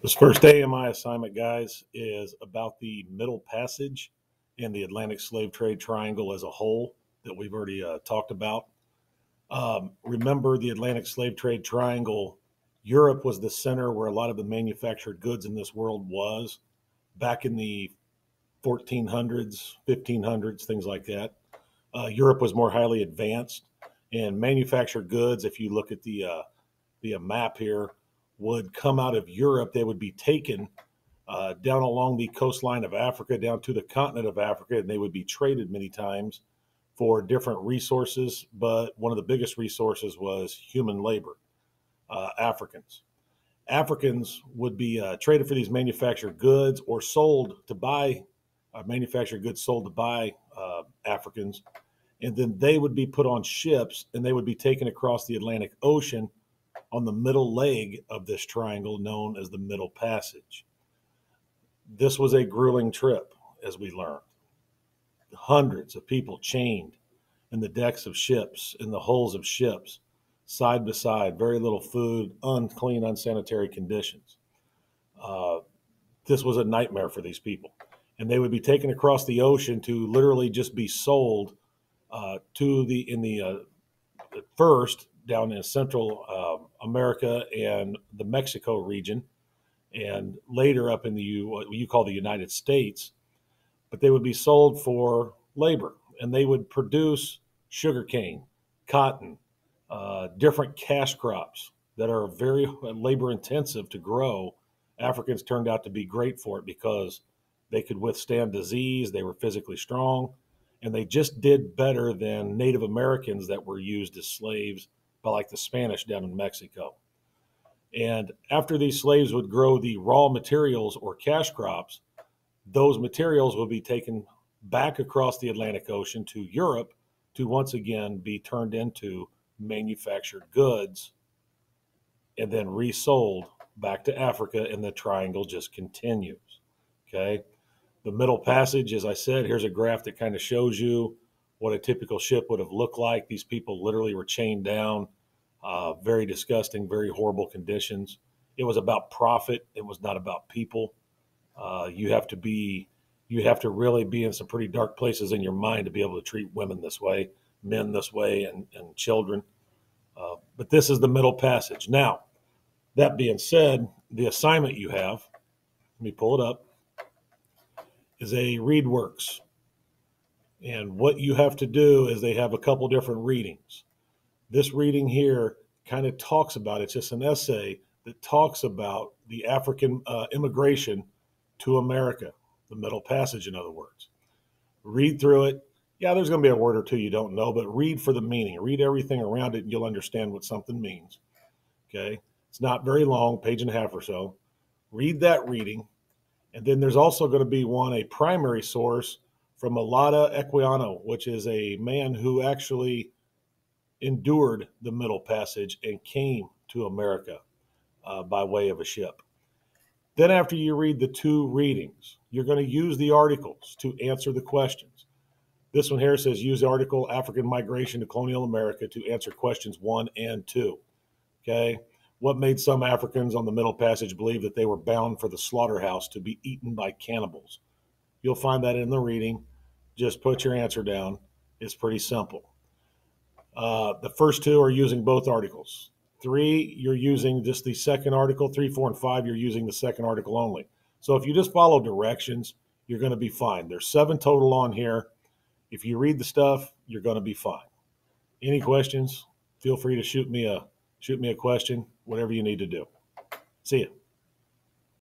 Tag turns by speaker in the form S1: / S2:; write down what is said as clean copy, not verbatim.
S1: This first AMI assignment, guys, is about the Middle Passage and the Atlantic slave trade triangle as a whole that we've already talked about. Remember the Atlantic slave trade triangle, Europe was the center where a lot of the manufactured goods in this world was back in the 1400s, 1500s, things like that. Europe was more highly advanced, and manufactured goods, if you look at the map here, would come out of Europe. They would be taken down along the coastline of Africa, down to the continent of Africa, and they would be traded many times for different resources. But one of the biggest resources was human labor, Africans. Africans would be traded for these manufactured goods or sold to buy manufactured goods sold to buy Africans. And then they would be put on ships and they would be taken across the Atlantic Ocean on the middle leg of this triangle known as the Middle Passage. This was a grueling trip, as we learned. Hundreds of people chained in the decks of ships, in the hulls of ships, side by side, very little food, unclean, unsanitary conditions. This was a nightmare for these people. And they would be taken across the ocean to literally just be sold first down in Central America and the Mexico region, and later up in what you call the United States. But they would be sold for labor, and they would produce sugarcane, cotton, different cash crops that are very labor intensive to grow. Africans turned out to be great for it because they could withstand disease, they were physically strong, and they just did better than Native Americans that were used as slaves by like the Spanish down in Mexico. And after these slaves would grow the raw materials or cash crops, those materials would be taken back across the Atlantic Ocean to Europe to once again be turned into manufactured goods and then resold back to Africa, and the triangle just continues. Okay. The Middle Passage, as I said, here's a graph that kind of shows you what a typical ship would have looked like. These people literally were chained down, very disgusting, very horrible conditions. It was about profit. It was not about people. You have to really be in some pretty dark places in your mind to be able to treat women this way, men this way, and children. But this is the Middle Passage. Now, that being said, the assignment you have, let me pull it up, is a read works. And what you have to do is they have a couple different readings. This reading here kind of talks about, it's just an essay that talks about the African immigration to America, the Middle Passage, in other words. Read through it. Yeah, there's going to be a word or two you don't know, but read for the meaning. Read everything around it and you'll understand what something means. Okay? It's not very long, page and a half or so. Read that reading. And then there's also going to be a primary source from Alada Equiano, which is a man who actually endured the Middle Passage and came to America by way of a ship. Then after you read the two readings, you're going to use the articles to answer the questions. This one here says use the article African Migration to Colonial America to answer questions 1 and 2. Okay. What made some Africans on the Middle Passage believe that they were bound for the slaughterhouse to be eaten by cannibals? You'll find that in the reading. Just put your answer down. It's pretty simple. The first two are using both articles. 3, you're using just the second article. 3, 4, and 5, you're using the second article only. So if you just follow directions, you're going to be fine. There's 7 total on here. If you read the stuff, you're going to be fine. Any questions? Feel free to shoot me a question, whatever you need to do. See ya.